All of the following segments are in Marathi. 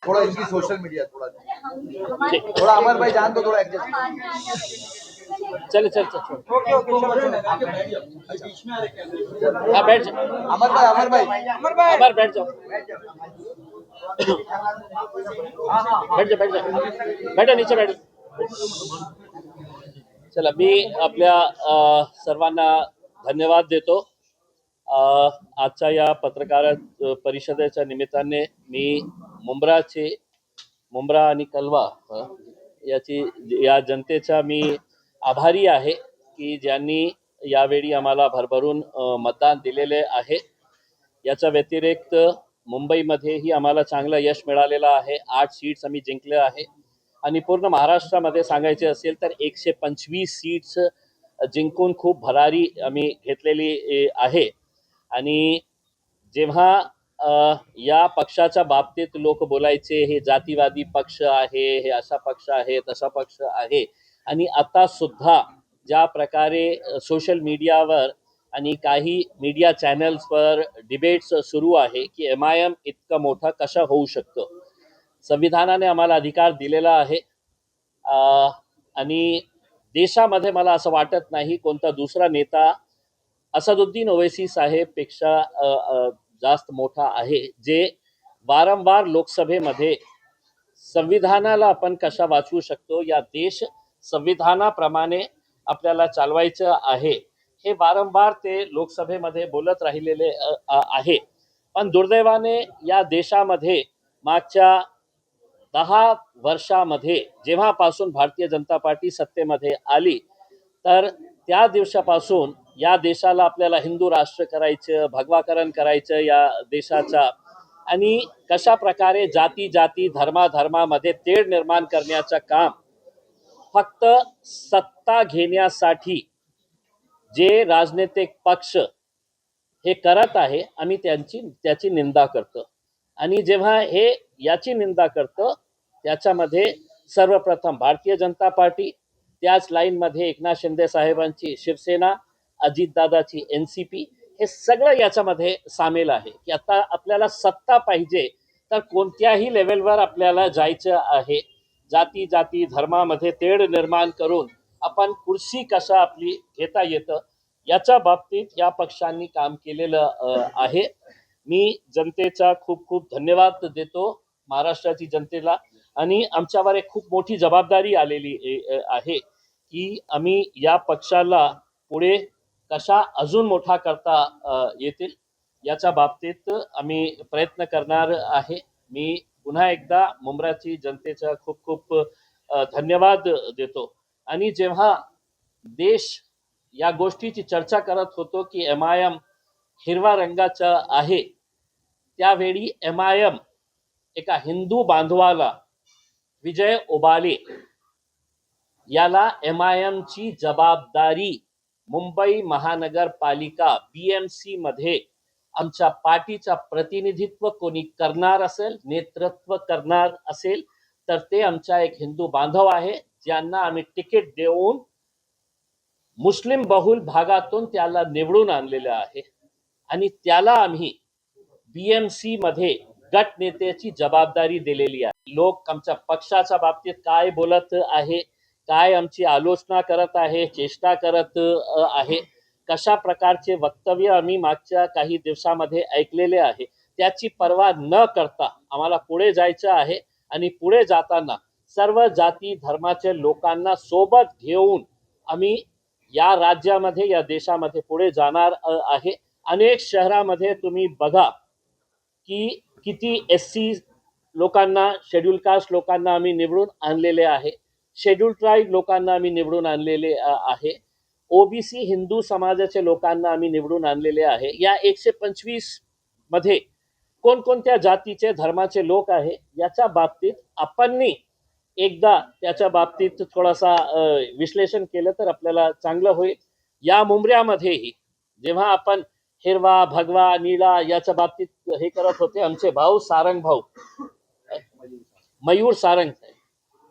थोड़ा इनकी सोशल मीडिया थोड़ा अमर भाई जान दो, थोड़ा एडजस्ट। चल चल चल हाँ बैठ जाओ अमर भाई अमर बैठ जाओ बैठा नीचे बैठ। चला मी आपल्या सर्वांना धन्यवाद देतो। आजच्या या पत्रकार परिषदेच्या निमित्ताने मी मुंब्रा आणि कलवा या जनतेचा मी आभारी आहे की ज्यांनी यावेळी आम्हाला भरभरून मतदान दिलेले आहे। याच्या व्यतिरिक्त मुंबईमध्येही आम्हाला चांगलं यश मिळालेलं आहे। 8 सीट्स आम्ही जिंकले आहे आणि पूर्ण महाराष्ट्रामध्ये सांगायचे असेल तर 125 सीट्स जिंकून खूप भरारी आम्ही घेतलेली आहे। आणि जेव्हा या पक्षाच्या बाबतीत लोक बोलायचे हे जातीवादी पक्ष आहे, हे असा पक्ष आहे, तसा पक्ष आहे, आणि आता सुद्धा ज्या प्रकारे सोशल मीडियावर आणि काही मीडिया चॅनल्सवर डिबेट्स सुरू आहे की MIM इतका मोठा कशा होऊ शकतो। संविधानाने आम्हाला अधिकार दिलेला आहे आणि देशामध्ये मला असं वाटत नाही कोणता दुसरा नेता असदुद्दीन ओवैसी साहेब पेक्षा जास्त मोठा आहे, जे वारंवार लोकसभेमध्ये संविधानाला आपण कशा वाचवू शकतो, या देश संविधानाप्रमाणे आपल्याला चालवायचं आहे, हे वारंवार ते लोकसभेमध्ये बोलत राहिलेले आहे। पण दुर्दैवाने या देशामध्ये मागच्या 10 वर्षामध्ये जेव्हापासून भारतीय जनता पार्टी सत्तेमध्ये आली तर त्या दिवसापासून या देशाला आपल्याला हिंदू राष्ट्र करायचं, भगवाकरण करायचं या देशाचा, आणि कशा प्रकारे जाती धर्मामध्ये तेढ निर्माण करण्याचं काम फक्त सत्ता घेण्यासाठी जे राजनीतिक पक्ष हे करत आहे, आम्ही त्याची निंदा करतो। आणि जेव्हा हे याची निंदा करतो त्याच्यामध्ये सर्वप्रथम भारतीय जनता पार्टी, त्याच लाईनमध्ये एकनाथ शिंदे साहेबांची शिवसेना, अजितदादाची NCP, हे सगळं याच्यामध्ये सामील आहे की आता आपल्याला सत्ता पाहिजे तर कोणत्याही लेवलवर आपल्याला जायचं आहे। जाती धर्मामध्ये तेढ निर्माण करून आपण कुर्सी कशा आपली घेता येतं याच्या बाबतीत या पक्षांनी काम केलेलं आहे। मी जनतेचा खूप खूप धन्यवाद देतो, महाराष्ट्राची जनतेला, आणि आमच्यावर एक खूप मोठी जबाबदारी आलेली आहे की आम्ही या पक्षाला पुढे कशा अजून मोठा करता येतील याच्या बाबतीत आम्ही प्रयत्न करणार आहे। मी पुन्हा एकदा मुंब्राची जनतेचा खूप खूप धन्यवाद देतो। आणि जेव्हा देश या गोष्टीची चर्चा करत होतो की MIM हिरवा रंगाचा आहे, त्यावेळी MIM एका हिंदू बांधवाला, विजय ओबाले याला MIM ची जबाबदारी मुंबई महानगरपालिका BMC मध्ये आमच्या पार्टीचा प्रतिनिधित्व कोणी करणार असेल, नेतृत्व करणार असेल तर ते आमचा एक हिंदू बांधव आहे, ज्यांना आम्ही तिकीट देऊन मुस्लिम बहुल भागातून त्याला निवडून आणलेलं आहे आणि त्याला आम्ही BMC मध्ये गट नेत्याची जबाबदारी दिलेली आहे। लोक आमच्या पक्षाच्या बाबतीत काय बोलत आहे, काय आमची आलोचना करत आहे, चेष्टा करत आहे, कशा प्रकारचे वक्तव्य आम्ही मागच्या काही दिवसामध्ये ऐकलेले आहे, त्याची पर्वा न करता आम्हाला पुढे जायचं आहे। आणि पुढे जाताना सर्व जाती धर्माचे लोकांना सोबत घेऊन आम्ही या राज्यामध्ये, या देशामध्ये पुढे जाणार आहे। अनेक शहरामध्ये तुम्ही बघा की किती SC लोकांना, शेड्यूल कास्ट लोकांना आम्ही निवडून आणलेले आहे, शेड्यूल ट्राईब लोकांना आम्ही निवडून आणलेले आहे, OBC हिंदू समाजाचे लोकांना आम्ही निवडून आणलेले आहे। या 125 मध्ये कोणकोणत्या जातीचे धर्माचे लोक आहे याच्या बाबतीत आपण एकदा त्याच्या बाबतीत थोडासा विश्लेषण केलं तर आपल्याला चांगलं होईल। या मुंब्र्यामध्येही जेव्हा आपण हिरवा, भगवा, निळा याच्या बाबतीत हे करत होते, आमचे भाऊ सारंग भाऊ, मयूर सारंग,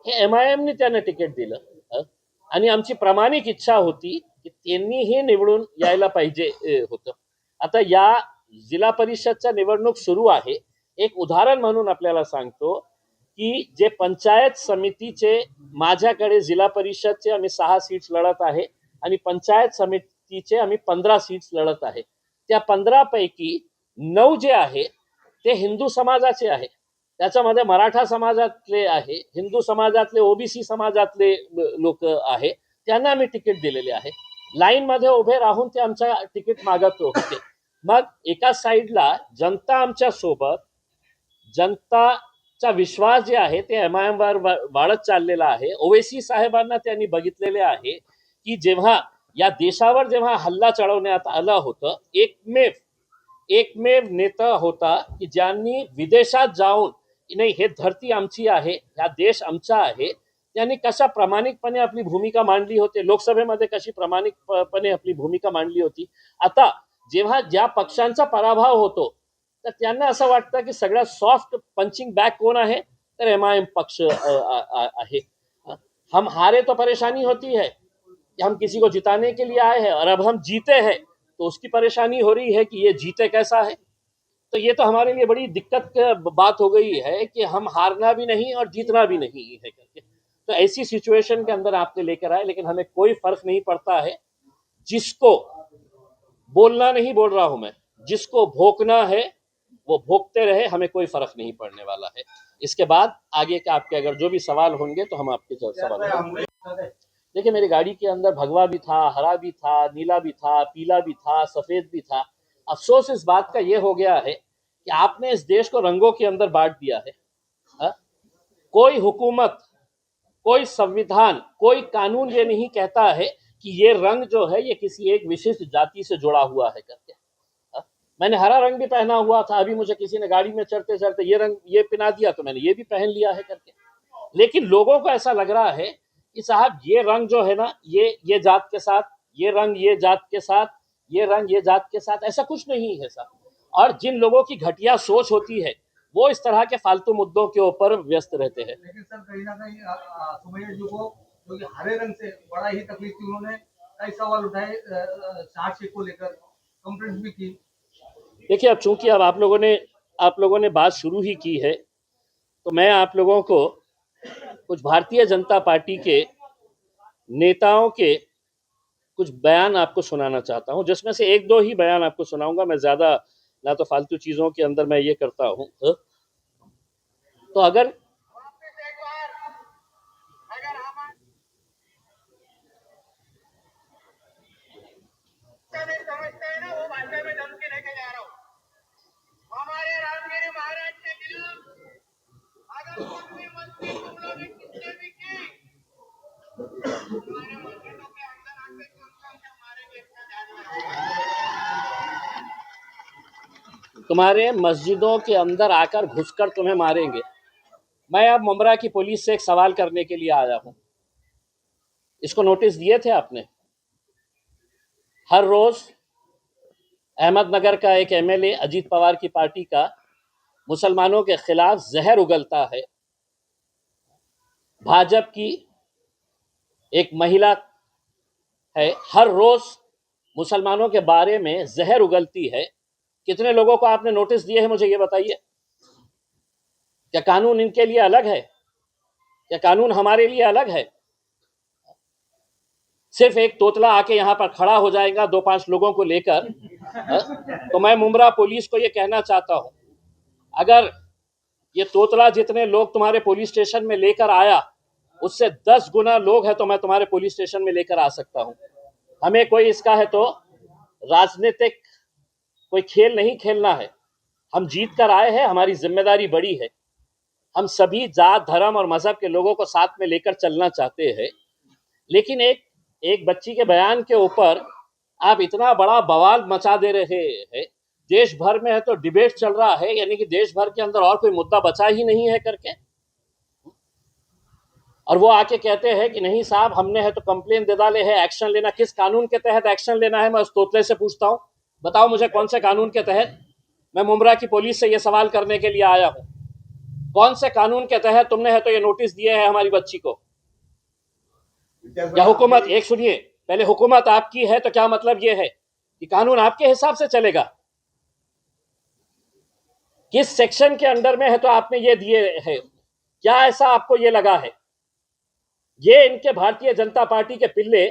हे MIM ने त्यांना तिकीट दिलं आणि आमची प्रामाणिक इच्छा होती की त्यांनी हे निवडून यायला पाहिजे होतं। आता या जिल्हा परिषदच्या निवडणूक सुरू आहे, एक उदाहरण म्हणून आपल्याला सांगतो की जे पंचायत समितीचे माझ्याकडे जिल्हा परिषदचे आम्ही 6 सीट्स लढत आहे आणि पंचायत समितीचे आम्ही 15 सीट्स लढत आहे. त्या 15 पैकी 9 जे आहे ते हिंदू समाजाचे आहे. त्याच्यामध्ये मराठा समाजातले आहे, हिंदू समाजातले, ओबीसी समाजातले लोक आहे, त्यांना आम्ही तिकीट दिलेले आहे. लाईन मध्ये उभे राहून ते आमच्या तिकीट मागत होते. मग एका साईडला जनता आमच्या सोबत, जनताचा विश्वास जे आहे ते MIM वर वाढत चाललेला आहे. ओवेसी साहेबांना त्यांनी बघितलेले आहे की जेव्हा या देशावर जेव्हा हल्ला चढवण्यात आलं होतं, एकमेव नेता होता की ज्यांनी विदेशात जाऊन नाही हे धरती आमची आहे, हा देश आमचा आहे, त्यांनी कशा प्रामाणिकपणे आपली भूमिका मांडली होती, लोकसभेमध्ये कशी प्रामाणिकपणे आपली भूमिका मांडली होती. आता जेव्हा ज्या पक्षांचा पराभव होतो तर त्यांना असं वाटतं की सगळ्यात सॉफ्ट पंचिंग बॅग कोण आहे, तर MIM पक्ष आहे. हम हारे तो परेशानी होती है कि हम किसी को जिताने के लिए आए हैं और अब हम जीते हैं तो उसकी परेशानी हो रही है कि ये जीते कैसा है. तो ये तो हमारे लिए बड़ी दिक्कत बात हो गई है कि हम हारना भी नहीं और जीतना भी नहीं है करके. तो ऐसी सिचुएशन के अंदर आपने लेकर आए, लेकिन हमें कोई फर्क नहीं पड़ता है. जिसको बोलना नहीं बोल रहा हूं मैं, जिसको भोंकना है वो भोंकते रहे, हमें कोई फर्क नहीं पड़ने वाला है. इसके बाद आगे के आपके अगर जो भी सवाल होंगे तो हम आपके सवाल. देखिए मेरी गाड़ी के अंदर भगवा भी था, हरा भी था, नीला भी था, पीला भी था, सफेद भी था. अफसोस इस बात का ये हो गया है कि आपने इस देश को रंगों के अंदर बांट दिया है. कोई हुकूमत, कोई संविधान, कोई कानून ये नहीं कहता है कि ये रंग जो है ये किसी एक विशिष्ट जाति से जुड़ा हुआ है करके. मैंने हरा रंग भी पहना हुआ था, अभी मुझे किसी ने गाड़ी में चढ़ते चढ़ते ये रंग ये पहना दिया तो मैंने ये भी पहन लिया है करके. लेकिन लोगों को ऐसा लग रहा है कि साहब ये रंग जो है ना ये जात के साथ, ये रंग ये जात के साथ, ये रंग ये जात के साथ, ऐसा कुछ नहीं है साहब. और जिन लोगों की घटिया सोच होती है वो इस तरह के फालतू मुद्दों के ऊपर व्यस्त रहते हैं. लेकिन सर कहीं ना कहीं सुमैया जी को जो कि हरे रंग से बड़ा ही तकलीफ थी, उन्होंने कई सवाल उठाए चार्ज शीट को लेकर, कंप्लेंट भी की. देखिए अब चूंकि अब आप लोगों ने बात शुरू ही की है तो मैं आप लोगों को कुछ भारतीय जनता पार्टी के नेताओं के कुछ बयान आपको सुनाना चाहता हूं, जिसमें से एक दो ही बयान आपको सुनाऊंगा. मैं ज्यादा ना तो फालतू चीजों के अंदर मैं ये करता हूं. तो अगर समझते हैं ना वो भाषा में धमकी लेके जा रहा हूं. हमारे रामगिरी महाराज के खिलाफ अगर कुछ भी मस्ती तुम लोग किसने भी की, तुम्हारे मस्जिदों के अंदर आके कम मारेंगे, इतना जान. तुम्हारे मस्जिदों के अंदर आकर घुसकर तुम्हें मारेंगे. मैं अब मुमरा की पुलिस से एक सवाल करने के लिए आया हूं. इसको नोटिस दिए थे आपने? हर रोज अहमदनगर का एक MLA अजीत पवार की पार्टी का मुसलमानों के खिलाफ जहर उगलता है. भाजपा की एक महिला है, हर रोज मुसलमानों के बारे में जहर उगलती है. कितने लोगों को आपने नोटिस दिए हैं मुझे ये बताइए. क्या कानून इनके लिए अलग है? क्या कानून हमारे लिए अलग है? सिर्फ एक तोतला आके यहां पर खड़ा हो जाएगा 2-5 लोगों को लेकर. तो मैं मुमरा पुलिस को ये कहना चाहता हूं, अगर ये तोतला जितने लोग तुम्हारे पुलिस स्टेशन में लेकर आया उससे 10 गुना लोग हैं तो मैं तुम्हारे पुलिस स्टेशन में लेकर आ सकता हूं. हमें कोई इसका है तो राजनीतिक कोई खेल नहीं खेलना है. हम जीत कर आए हैं, हमारी जिम्मेदारी बड़ी है. हम सभी जात, धर्म और मजहब के लोगों को साथ में लेकर चलना चाहते हैं. लेकिन एक बच्ची के बयान के ऊपर आप इतना बड़ा बवाल मचा दे रहे हैं. देश भर में है तो डिबेट चल रहा है, यानी कि देश भर के अंदर और कोई मुद्दा बचा ही नहीं है करके. और वो आके कहते हैं कि नहीं साहब हमने है तो कंप्लेन दे डाले है, एक्शन लेना. किस कानून के तहत एक्शन लेना है मैं उस तोतले से पूछता हूं. बताओ मुझे कौन से कानून के तहत. मैं मुमरा की पुलिस से ये सवाल करने के लिए आया हूं, कौन से कानून के तहत तुमने है तो ये नोटिस दिए है हमारी बच्ची को. या हुकूमत, एक सुनिए पहले, हुकूमत आपकी है तो क्या मतलब ये है कि कानून आपके हिसाब से चलेगा? किस सेक्शन के अंडर में है तो आपने ये दिए है? क्या ऐसा आपको ये लगा है? ये इनके भारतीय जनता पार्टी के पिल्ले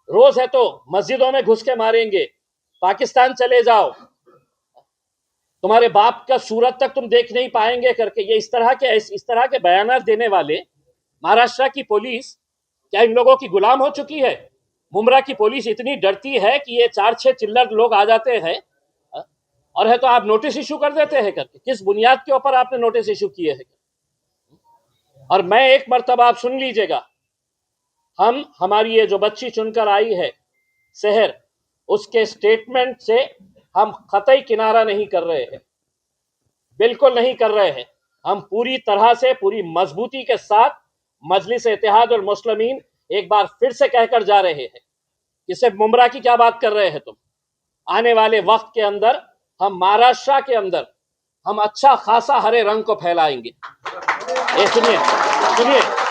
रोज है तो मस्जिदों में घुस के मारेंगे, पाकिस्तान चले जाओ, तुम्हारे बाप का सूरत तक तुम देख नहीं पाएंगे करके ये इस तरह के बयान देने वाले महाराष्ट्र की पुलिस क्या इन लोगों की गुलाम हो चुकी है? मुमरा की पुलिस इतनी डरती है कि ये 4-6 चिल्लर लोग आ जाते हैं और है तो आप नोटिस इशू कर देते हैं करके। किस बुनियाद के ऊपर आपने नोटिस इशू किए हैं? और मैं एक मर्तबा आप सुन लीजिएगा, हमारी ये जो बच्ची चुनकर आई है शहर, उसके स्टेटमेंट से हम कतई किनारा नहीं कर रहे हैं, बिल्कुल नहीं कर रहे हैं। हम पूरी तरह से पूरी मजबूती के साथ मजलिस इत्तेहाद और मुस्लिमीन एक बार फिर से कहकर जा रहे हैं कि सिर्फ मुमरा की क्या बात कर रहे हैं तुम। आने वाले वक्त के अंदर हम महाराष्ट्र के अंदर हम अच्छा खासा हरे रंग को फैलाएंगे। सुनिए सुनिए